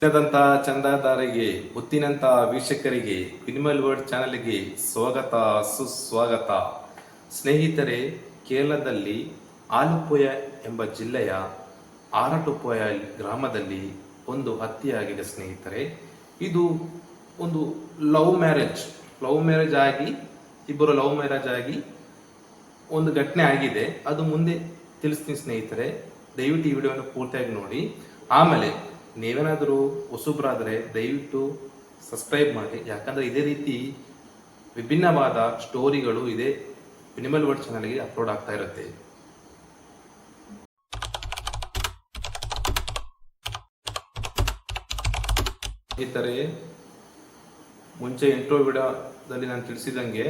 ದಂತ ಚಂದಾದಾರರಿಗೆ ಮುತ್ತಿನಂತ ವೀಕ್ಷಕರಿಗೆ minimal word ಚಾನೆಲ್ಗೆ ಸ್ವಾಗತ ಸುಸ್ವಾಗತ. ಸ್ನೇಹಿತರೆ, ಕೇರಳದಲ್ಲಿ ಆಲಪ್ಪುಯ ಎಂಬ ಜಿಲ್ಲೆಯ ಆರಟುಪುಯ ಗ್ರಾಮದಲ್ಲಿ ಒಂದು ಹತ್ಯೆಯಾಗಿದೆ ಸ್ನೇಹಿತರೆ. ಇದು ಒಂದು ಲವ್ ಮ್ಯಾರೇಜ್ ಆಗಿ ಇಬ್ಬರು ಲವ್ ಮ್ಯಾರೇಜ್ ಆಗಿ ಒಂದು ಘಟನೆ ಆಗಿದೆ. ಅದು ಮುಂದೆ ತಿಳಿಸ್ತೀನಿ ಸ್ನೇಹಿತರೆ. ದಯವಿಟ್ಟು ಈ ವಿಡಿಯೋನ ಪೂರ್ತಿಯಾಗಿ ನೋಡಿ. ಆಮೇಲೆ ನೀವೇನಾದರೂ ಹೊಸಬ್ರಾದರೆ ದಯವಿಟ್ಟು ಸಬ್ಸ್ಕ್ರೈಬ್ ಮಾಡಿ, ಯಾಕಂದ್ರೆ ಇದೇ ರೀತಿ ವಿಭಿನ್ನವಾದ ಸ್ಟೋರಿಗಳು ಇದೇ ಮಿನಿಮಲ್ ವರ್ಡ್ ಚಾನಲ್ಗೆ ಅಪ್ಲೋಡ್ ಆಗ್ತಾ ಇರುತ್ತೆ. ಸ್ನೇಹಿತರೆ, ಮುಂಚೆ ಇಂಟ್ರೋ ವಿಡಿಯೋದಲ್ಲಿ ನಾನು ತಿಳಿಸಿದಂಗೆ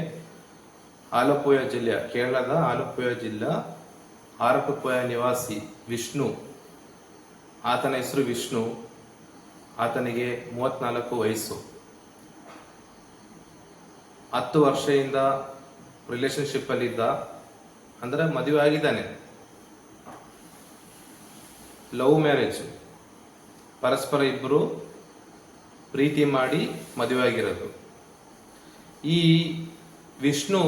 ಆಲಪ್ಪುಯ ಜಿಲ್ಲೆಯ ಕೇರಳದ ಆಲಪ್ಪುಯ ಜಿಲ್ಲೆ ಆರಟುಪುಯ ನಿವಾಸಿ ವಿಷ್ಣು, ಆತನ ಹೆಸರು ವಿಷ್ಣು. ಆತನಿಗೆ 34 ವಯಸ್ಸು. 10 ವರ್ಷದಿಂದ ರಿಲೇಶನ್ಶಿಪ್ ಅಲ್ಲಿ ಇದ್ದ, ಅಂದ್ರೆ ಮದುವೆ ಆಗಿದ್ದಾನೆ. ಲವ್ ಮ್ಯಾರೇಜ್, ಪರಸ್ಪರ ಇಬ್ಬರು ಪ್ರೀತಿ ಮಾಡಿ ಮದುವೆ ಆಗಿರೋದು. ಈ ವಿಷ್ಣು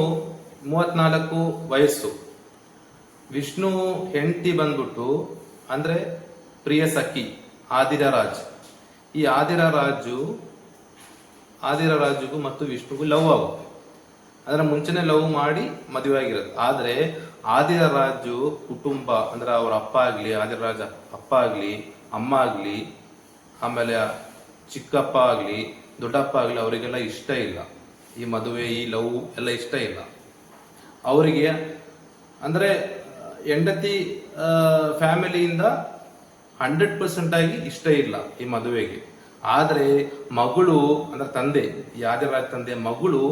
34 ವಯಸ್ಸು. ವಿಷ್ಣು ಹೆಂಡತಿ ಬಂದ್ಬಿಟ್ಟು ಅಂದ್ರೆ ಪ್ರಿಯ ಸಖಿ ಆದಿರ ರಾಜ್. ಈ ಆದಿರ ರಾಜುಗೂ ಮತ್ತು ವಿಷ್ಣುಗೂ ಲವ್ ಆಗುತ್ತೆ. ಅದರ ಮುಂಚೆನೆ ಲವ್ ಮಾಡಿ ಮದುವೆ ಆಗಿರೋದು. ಆದ್ರೆ ಆದಿರ ರಾಜು ಕುಟುಂಬ ಅಂದ್ರೆ ಅವ್ರ ಅಪ್ಪ ಆಗ್ಲಿ, ಆದಿರ ರಾಜ ಅಪ್ಪ ಆಗ್ಲಿ, ಅಮ್ಮ ಆಗ್ಲಿ, ಆಮೇಲೆ ಚಿಕ್ಕಪ್ಪ ಆಗ್ಲಿ, ದೊಡ್ಡಪ್ಪ ಆಗ್ಲಿ, ಅವರಿಗೆಲ್ಲ ಇಷ್ಟ ಇಲ್ಲ ಈ ಮದುವೆ, ಈ ಲವ್ ಎಲ್ಲ ಇಷ್ಟ ಇಲ್ಲ ಅವರಿಗೆ. ಅಂದ್ರೆ ಹೆಂಡತಿ ಫ್ಯಾಮಿಲಿಯಿಂದ 100% ಆಗಿ ಇಷ್ಟ ಇಲ್ಲ ಈ ಮದುವೆಗೆ. ಆದ್ರೆ ಮಗಳು ಅಂದ್ರೆ ತಂದೆ, ಯಾದರಾಜ್ ತಂದೆ, ಮಗಳು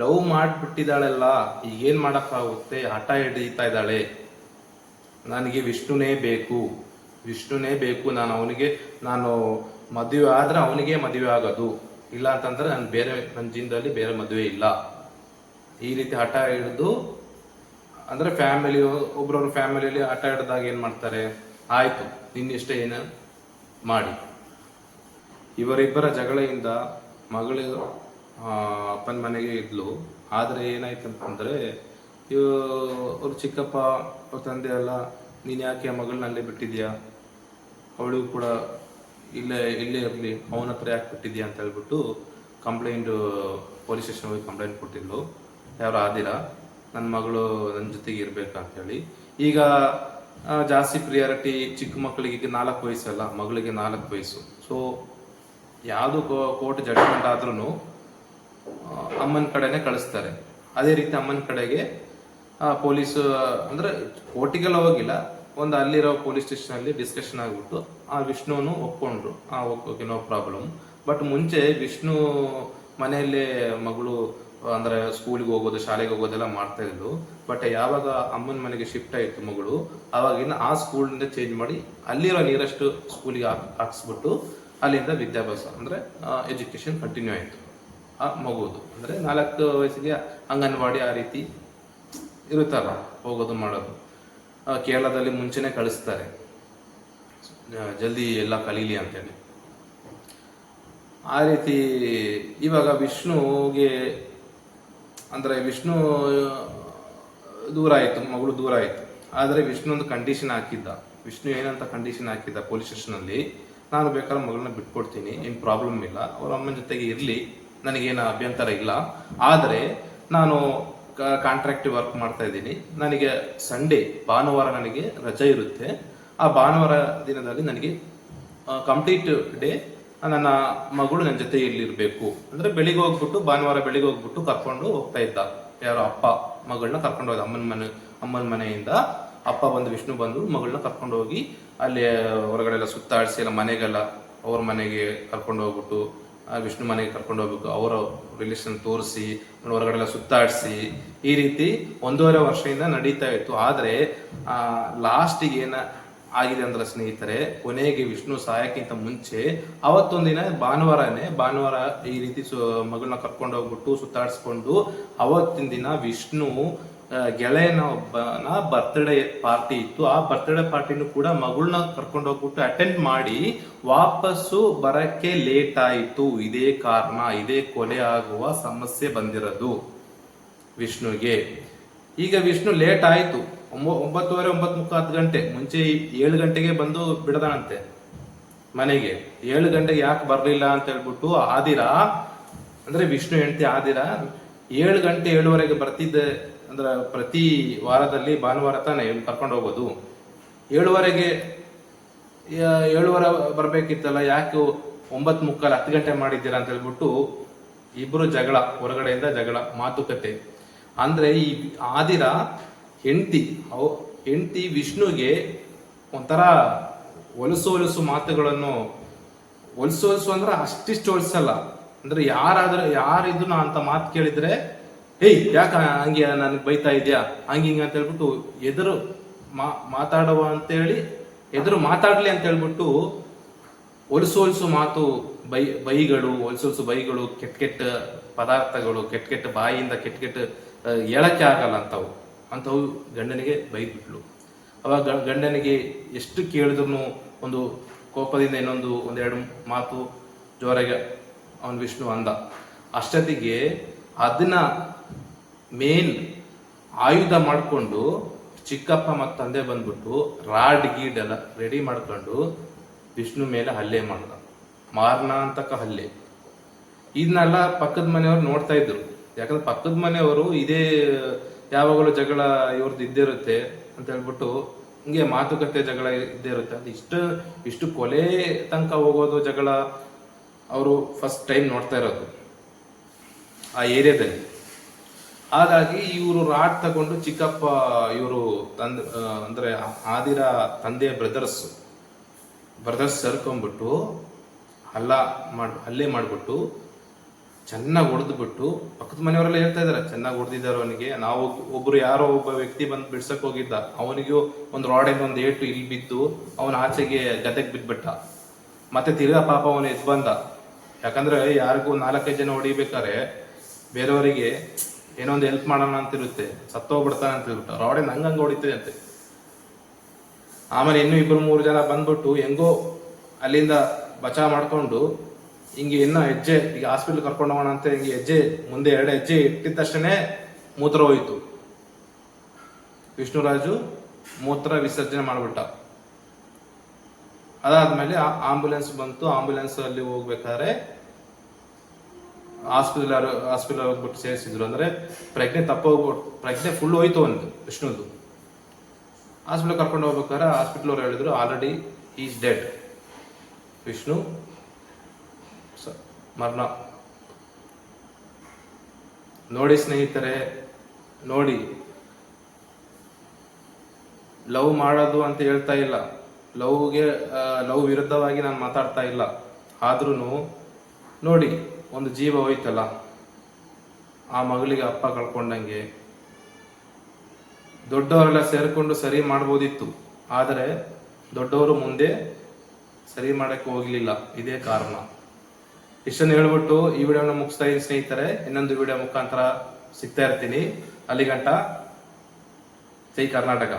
ಲವ್ ಮಾಡ್ಬಿಟ್ಟಿದ್ದಾಳೆಲ್ಲ, ಈಗ ಏನ್ ಮಾಡಕ್ಕಾಗುತ್ತೆ, ಹಠ ಹಿಡಿತಾ ಇದ್ದಾಳೆ. ನನಗೆ ವಿಷ್ಣುನೇ ಬೇಕು, ನಾನು ಮದುವೆ ಆದ್ರೆ ಅವನಿಗೆ ಮದುವೆ ಆಗೋದು, ಇಲ್ಲ ಅಂತಂದ್ರೆ ನನ್ನ ಜೀವನದಲ್ಲಿ ಬೇರೆ ಮದುವೆ ಇಲ್ಲ. ಈ ರೀತಿ ಹಠ ಹಿಡಿದು ಅಂದ್ರೆ ಒಬ್ಬರವ್ರ ಫ್ಯಾಮಿಲಿಯಲ್ಲಿ ಹಠ ಹಿಡಿದಾಗ ಏನ್ ಮಾಡ್ತಾರೆ, ಆಯ್ತು ನಿನ್ನಿಷ್ಟ ಏನು ಮಾಡಿ. ಇವರಿಬ್ಬರ ಜಗಳಿಂದ ಮಗಳು ಅಪ್ಪನ ಮನೆಗೆ ಇದ್ಲು. ಆದ್ರೆ ಏನಾಯ್ತಂತಂದ್ರೆ ಅವ್ರ ಚಿಕ್ಕಪ್ಪ ಅವ್ರ ತಂದೆ ಎಲ್ಲ, ನೀನ್ ಯಾಕೆ ಮಗಳನ್ನ ಅಲ್ಲೇ ಬಿಟ್ಟಿದ್ಯಾ, ಅವಳು ಕೂಡ ಇಲ್ಲೇ ಇರಲಿ, ಅವನ ಹತ್ರ ಯಾಕೆ ಬಿಟ್ಟಿದ್ಯಾ ಅಂತ ಹೇಳ್ಬಿಟ್ಟು ಪೊಲೀಸ್ ಸ್ಟೇಷನ್ ಹೋಗಿ ಕಂಪ್ಲೇಂಟ್ ಕೊಟ್ಟಿದ್ಲು. ಯಾರು ಆದಿರ, ನನ್ನ ಮಗಳು ನನ್ನ ಜೊತೆಗೆ ಇರ್ಬೇಕಂತ ಹೇಳಿ. ಈಗ ಜಾಸ್ತಿ ಪ್ರಿಯಾರಿಟಿ ಚಿಕ್ಕ ಮಕ್ಕಳಿಗೆ 4 ವಯಸ್ಸಲ್ಲ, ಮಗಳಿಗೆ 4 ವಯಸ್ಸು. ಸೊ ಯಾವುದು ಕೋರ್ಟ್ ಜಡ್ಜ್ಮೆಂಟ್ ಆದ್ರೂ ಅಮ್ಮನ ಕಡೆನೆ ಕಳಿಸ್ತಾರೆ. ಅದೇ ರೀತಿ ಅಮ್ಮನ ಕಡೆಗೆ ಪೊಲೀಸ್ ಅಂದ್ರೆ ಕೋರ್ಟಿಗೆಲ್ಲ ಹೋಗಿಲ್ಲ, ಒಂದು ಅಲ್ಲಿರೋ ಪೊಲೀಸ್ ಸ್ಟೇಷನ್ ಅಲ್ಲಿ ಡಿಸ್ಕಷನ್ ಆಗ್ಬಿಟ್ಟು ಆ ವಿಷ್ಣುನು ಒಪ್ಕೊಂಡ್ರು, ಓಕೆ ನೋ ಪ್ರಾಬ್ಲಮ್. ಬಟ್ ಮುಂಚೆ ವಿಷ್ಣು ಮನೆಯಲ್ಲೇ ಮಗಳು ಅಂದ್ರೆ ಸ್ಕೂಲಿಗೆ ಹೋಗೋದು, ಶಾಲೆಗೆ ಹೋಗೋದೆಲ್ಲ ಮಾಡ್ತಾ ಇದ್ಲು. ಬಟ್ ಯಾವಾಗ ಅಮ್ಮನ ಮನೆಗೆ ಶಿಫ್ಟ್ ಆಯ್ತು ಮಗಳು, ಅವಾಗಿನ ಆ ಸ್ಕೂಲಿಂದ ಚೇಂಜ್ ಮಾಡಿ ಅಲ್ಲಿರೋ ನಿಯರೆಸ್ಟ್ ಸ್ಕೂಲಿಗೆ ಹಾಕ್ಸ್ಬಿಟ್ಟು ಅಲ್ಲಿಂದ ವಿದ್ಯಾಭ್ಯಾಸ ಅಂದ್ರೆ ಎಜುಕೇಶನ್ ಕಂಟಿನ್ಯೂ ಆಯ್ತು ಆ ಮಗುದು. ಅಂದ್ರೆ 4 ವಯಸ್ಸಿಗೆ ಅಂಗನವಾಡಿ ಆ ರೀತಿ ಇರುತ್ತಲ್ಲ, ಹೋಗೋದು ಮಾಡೋದು. ಕೇರಳದಲ್ಲಿ ಮುಂಚೆನೆ ಕಳಿಸ್ತಾರೆ, ಜಲ್ದಿ ಎಲ್ಲ ಕಲೀಲಿ ಅಂತೇಳಿ. ಆ ರೀತಿ ಇವಾಗ ವಿಷ್ಣುಗೆ ಅಂದ್ರೆ ವಿಷ್ಣು ದೂರ ಆಯ್ತು, ಮಗಳು ದೂರ ಆಯ್ತು. ಆದ್ರೆ ವಿಷ್ಣು ಒಂದು ಕಂಡೀಷನ್ ಹಾಕಿದ್ದ. ವಿಷ್ಣು ಏನಂತ ಕಂಡೀಷನ್ ಹಾಕಿದ್ದ ಪೊಲೀಸ್ ಸ್ಟೇಷನ್ ಅಲ್ಲಿ, ನಾನು ಬೇಕಾದ್ರೆ ಮಗಳನ್ನ ಬಿಟ್ಕೊಡ್ತೀನಿ, ಏನ್ ಪ್ರಾಬ್ಲಮ್ ಇಲ್ಲ, ಅವ್ರ ಅಮ್ಮನ ಜೊತೆಗೆ ಇರ್ಲಿ, ನನಗೇನು ಅಭ್ಯಂತರ ಇಲ್ಲ. ಆದ್ರೆ ನಾನು ಕಾಂಟ್ರಾಕ್ಟ್ ವರ್ಕ್ ಮಾಡ್ತಾ ಇದ್ದೀನಿ, ನನಗೆ ಸಂಡೇ ಭಾನುವಾರ ನನಗೆ ರಜೆ ಇರುತ್ತೆ. ಆ ಭಾನುವಾರ ದಿನದಲ್ಲಿ ನನಗೆ ಕಂಪ್ಲೀಟ್ ಡೇ ನನ್ನ ಮಗಳು ನನ್ನ ಜೊತೆ ಇರ್ಬೇಕು. ಅಂದ್ರೆ ಭಾನುವಾರ ಬೆಳಿಗ್ಗೆ ಹೋಗ್ಬಿಟ್ಟು ಕರ್ಕೊಂಡು ಹೋಗ್ತಾ ಇದ್ದ. ಯಾರೋ ಅಪ್ಪ ಮಗಳನ್ನ ಕರ್ಕೊಂಡು ಹೋದ ಅಮ್ಮನ ಮನೆಯಿಂದ ಅಪ್ಪ ಬಂದು, ವಿಷ್ಣು ಬಂದು ಮಗಳನ್ನ ಕರ್ಕೊಂಡು ಹೋಗಿ ಅಲ್ಲಿ ಹೊರಗಡೆ ಎಲ್ಲ ಸುತ್ತಾಡಿಸಿ, ಎಲ್ಲ ಮನೆಗೆಲ್ಲ ಅವ್ರ ಮನೆಗೆ ಕರ್ಕೊಂಡು ಹೋಗ್ಬಿಟ್ಟು ವಿಷ್ಣು ಮನೆಗೆ ಕರ್ಕೊಂಡು ಹೋಗ್ಬೇಕು, ಅವರ ರಿಲೇಷನ್ ತೋರಿಸಿ ಹೊರಗಡೆ ಎಲ್ಲ ಸುತ್ತಾಡಿಸಿ, ಈ ರೀತಿ 1.5 ವರ್ಷದಿಂದ ನಡೀತಾ ಇತ್ತು. ಆದ್ರೆ ಲಾಸ್ಟಿಗೆ ಆಗಿದೆ ಅಂದ್ರೆ ಸ್ನೇಹಿತರೆ, ಕೊನೆಗೆ ವಿಷ್ಣು ಸಾಯಕ್ಕಿಂತ ಮುಂಚೆ ಅವತ್ತೊಂದಿನ ಭಾನುವಾರ ಈ ರೀತಿ ಮಗಳನ್ನ ಕರ್ಕೊಂಡು ಹೋಗ್ಬಿಟ್ಟು ಸುತ್ತಾಡಿಸ್ಕೊಂಡು, ಅವತ್ತಿನ ದಿನ ವಿಷ್ಣು ಗೆಳೆಯನ ಒಬ್ಬನ ಬರ್ತ್ಡೇ ಪಾರ್ಟಿ ಇತ್ತು. ಆ ಬರ್ತ್ಡೇ ಪಾರ್ಟಿನೂ ಕೂಡ ಮಗಳನ್ನ ಕರ್ಕೊಂಡು ಹೋಗ್ಬಿಟ್ಟು ಅಟೆಂಡ್ ಮಾಡಿ ವಾಪಸ್ಸು ಬರಕ್ಕೆ ಲೇಟ್ ಆಯಿತು. ಇದೇ ಕಾರಣ, ಇದೇ ಕೊಲೆ ಆಗುವ ಸಮಸ್ಯೆ ಬಂದಿರೋದು ವಿಷ್ಣುಗೆ. ಈಗ ವಿಷ್ಣು ಲೇಟ್ ಆಯ್ತು, 9:30, 9:30, 10 ಗಂಟೆ ಮುಂಚೆ 7 ಗಂಟೆಗೆ ಬಂದು ಬಿಡದಾನಂತೆ ಮನೆಗೆ. 7 ಗಂಟೆಗೆ ಯಾಕೆ ಬರ್ಲಿಲ್ಲ ಅಂತ ಹೇಳ್ಬಿಟ್ಟು ಆದಿರಾ, ಅಂದ್ರೆ ವಿಷ್ಣು ಹೆಂಡತಿ ಆದಿರಾ 7 ಗಂಟೆ 7:15 ಬರ್ತಿದ್ದೆ. ಅಂದ್ರೆ ಪ್ರತಿ ವಾರದಲ್ಲಿ ಭಾನುವಾರ ತಾನೆ ಕರ್ಕೊಂಡು ಹೋಗೋದು. 7:15 7:15 ಬರ್ಬೇಕಿತ್ತಲ್ಲ, ಯಾಕೆ 9:30, 10 ಗಂಟೆ ಮಾಡಿದ್ದೀರಾ ಅಂತ ಹೇಳ್ಬಿಟ್ಟು ಇಬ್ರು ಜಗಳ, ಹೊರಗಡೆಯಿಂದ ಜಗಳ, ಮಾತುಕತೆ. ಅಂದ್ರೆ ಈ ಆದಿರಾ ಹೆಂಡತಿ ವಿಷ್ಣುಗೆ ಒಂಥರ ಹೊಲಸು ಮಾತುಗಳನ್ನು, ಹೊಲಸು ಅಂದ್ರೆ ಅಷ್ಟಿಷ್ಟು ಹೊಲಸಲ್ಲ, ಅಂದ್ರೆ ಯಾರಿದ್ರು ನಾ ಅಂತ ಮಾತು ಕೇಳಿದ್ರೆ, ಏಯ್ ಯಾಕ ಹಂಗೆ ನನಗೆ ಬೈತಾ ಇದ್ಯಾ ಹಂಗಿಂಗ ಅಂತ ಹೇಳ್ಬಿಟ್ಟು ಎದುರು ಮಾತಾಡುವ ಅಂತೇಳಿ, ಎದುರು ಮಾತಾಡ್ಲಿ ಅಂತ ಹೇಳ್ಬಿಟ್ಟು ಹೊಲಸು ಮಾತು, ಬೈಗಳು, ಹೊಲಸು ಬೈಗಳು, ಕೆಟ್ಟ ಪದಾರ್ಥಗಳು, ಕೆಟ್ಟ ಬಾಯಿಯಿಂದ ಕೆಟ್ಟ ಹೇಳಕ್ಕೆ ಆಗಲ್ಲ ಅಂಥವು ಗಂಡನಿಗೆ ಬೈದ್ಬಿಟ್ಲು. ಅವಾಗ ಗಂಡನಿಗೆ ಎಷ್ಟು ಕೇಳಿದ್ರು ಒಂದು ಕೋಪದಿಂದ ಒಂದೆರಡು ಮಾತು ಜೋರಾಗಿ ಅವನ್ ವಿಷ್ಣು ಅಂದ. ಅಷ್ಟೊತ್ತಿಗೆ ಅದನ್ನ ಮೇನ್ ಆಯುಧ ಮಾಡಿಕೊಂಡು ಚಿಕ್ಕಪ್ಪ ಮತ್ತು ತಂದೆ ಬಂದ್ಬಿಟ್ಟು ರಾಡ್ ಗೀಡ್ ಎಲ್ಲ ರೆಡಿ ಮಾಡ್ಕೊಂಡು ವಿಷ್ಣು ಮೇಲೆ ಹಲ್ಲೆ ಮಾಡ್ದ, ಮಾರಣಾಂತಕ ಹಲ್ಲೆ. ಇದನ್ನೆಲ್ಲ ಪಕ್ಕದ ಮನೆಯವರು ನೋಡ್ತಾ ಇದ್ರು. ಯಾಕಂದ್ರೆ ಪಕ್ಕದ ಮನೆಯವರು ಇದೇ ಯಾವಾಗಲೂ ಜಗಳ ಇವ್ರದ್ದು ಇದ್ದೇ ಇರುತ್ತೆ ಅಂತ ಹೇಳ್ಬಿಟ್ಟು ಹಿಂಗೆ ಮಾತುಕತೆ ಜಗಳ ಇದ್ದೇ ಇರುತ್ತೆ. ಅದು ಇಷ್ಟು ಕೊಲೆ ತನಕ ಹೋಗೋದು ಜಗಳ ಅವರು ಫಸ್ಟ್ ಟೈಮ್ ನೋಡ್ತಾ ಇರೋದು ಆ ಏರಿಯಾದಲ್ಲಿ. ಹಾಗಾಗಿ ಇವರು ರಾಡ್ ತಗೊಂಡು ಚಿಕ್ಕಪ್ಪ ಇವರು ಅಂದ್ರೆ ಆದಿರಾ ತಂದೆಯ ಬ್ರದರ್ಸ್ ಸೇರ್ಕೊಂಡ್ಬಿಟ್ಟು ಹಲ್ಲೆ ಮಾಡ್ಬಿಟ್ಟು ಚೆನ್ನಾಗಿ ಹೊಡೆದ್ಬಿಟ್ಟು, ಪಕ್ಕದ ಮನೆಯವರೆಲ್ಲ ಹೇಳ್ತಾ ಇದಾರೆ ಚೆನ್ನಾಗಿ ಹೊಡೆದಿದ್ದಾರೆ ಅವನಿಗೆ. ನಾವು ಯಾರೋ ಒಬ್ಬ ವ್ಯಕ್ತಿ ಬಂದು ಬಿಡ್ಸಕ್ ಹೋಗಿದ್ದ, ಅವನಿಗೂ ಒಂದು ರಾಡಿನ ಒಂದು ಏಟು ಇಲ್ಲಿ ಬಿದ್ದು ಅವನ ಆಚೆಗೆ ಗದೆಗೆ ಬಿದ್ಬಿಟ್ಟ. ಮತ್ತೆ ತಿರ್ಗಾ ಪಾಪ ಅವನು ಎದ್ದು ಬಂದ. ಯಾಕಂದ್ರೆ ಯಾರಿಗೂ 4-5 ಜನ ಹೊಡಿಬೇಕಾರೆ ಬೇರೆಯವರಿಗೆ ಏನೋ ಒಂದು ಹೆಲ್ಪ್ ಮಾಡೋಣ ಅಂತಿರುತ್ತೆ, ಸತ್ತೋಗ್ಬಿಡ್ತಾನೆ ಅಂತ ಹೇಳ್ಬಿಟ್ಟು ರಾಡಿನ ಹಂಗಂಗೆ ಹೊಡಿತದೆ ಅಂತೆ. ಆಮೇಲೆ ಇನ್ನೂ 2-3 ಜನ ಬಂದ್ಬಿಟ್ಟು ಹೆಂಗೋ ಅಲ್ಲಿಂದ ಬಚಾವ್ ಮಾಡ್ಕೊಂಡು ಹಿಂಗೆ ಇನ್ನ ಹೆಜ್ಜೆ, ಈಗ ಹಾಸ್ಪಿಟ್ಲ್ ಕರ್ಕೊಂಡು ಹೋಗೋಣ ಅಂತ ಹಿಂಗೆ ಮುಂದೆ 2 ಹೆಜ್ಜೆ ಇಟ್ಟಿದ ತಕ್ಷಣ ಮೂತ್ರ ಹೋಯ್ತು. ವಿಷ್ಣುರಾಜು ಮೂತ್ರ ವಿಸರ್ಜನೆ ಮಾಡ್ಬಿಟ್ಟ. ಅದಾದ್ಮೇಲೆ ಆಂಬುಲೆನ್ಸ್ ಬಂತು. ಆಂಬುಲೆನ್ಸ್ ಅಲ್ಲಿ ಹೋಗ್ಬೇಕಾದ್ರೆ ಹಾಸ್ಪಿಟಲ್ ಹೋಗ್ಬಿಟ್ಟು ಸೇರಿಸಿದ್ರು. ಅಂದ್ರೆ ಪ್ರಜ್ಞೆ ಫುಲ್ ಹೋಯ್ತು ಒಂದು ವಿಷ್ಣುದು. ಹಾಸ್ಪಿಟಲ್ ಕರ್ಕೊಂಡು ಹೋಗ್ಬೇಕಾದ್ರೆ ಹಾಸ್ಪಿಟಲ್ ಅವ್ರು ಹೇಳಿದ್ರು ಆಲ್ರೆಡಿ ಈಸ್ ಡೆಡ್, ವಿಷ್ಣು ಮರಣ. ನೋಡಿ ಸ್ನೇಹಿತರೆ, ನೋಡಿ, ಲವ್ ಮಾಡೋದು ಅಂತ ಹೇಳ್ತಾ ಇಲ್ಲ, ಲವ್ ವಿರುದ್ಧವಾಗಿ ನಾನು ಮಾತಾಡ್ತಾ ಇಲ್ಲ. ಆದ್ರೂ ನೋಡಿ, ಒಂದು ಜೀವ ಹೋಯ್ತಲ್ಲ, ಆ ಮಗಳಿಗೆ ಅಪ್ಪ ಕಳ್ಕೊಂಡಂಗೆ. ದೊಡ್ಡವರೆಲ್ಲ ಸೇರ್ಕೊಂಡು ಸರಿ ಮಾಡ್ಬೋದಿತ್ತು, ಆದರೆ ದೊಡ್ಡವರು ಮುಂದೆ ಸರಿ ಮಾಡಕ್ಕೆ ಹೋಗ್ಲಿಲ್ಲ. ಇದೇ ಕಾರಣ. ಇಷ್ಟನ್ನು ಹೇಳ್ಬಿಟ್ಟು ಈ ವಿಡಿಯೋನ ಮುಗಿಸ್ತಾ ಇದ್ದೀನಿ ಸ್ನೇಹಿತರೆ. ಇನ್ನೊಂದು ವಿಡಿಯೋ ಮುಖಾಂತರ ಸಿಗ್ತಾ ಇರ್ತೀನಿ. ಅಲ್ಲಿಗಂಟ ಜೈ ಕರ್ನಾಟಕ.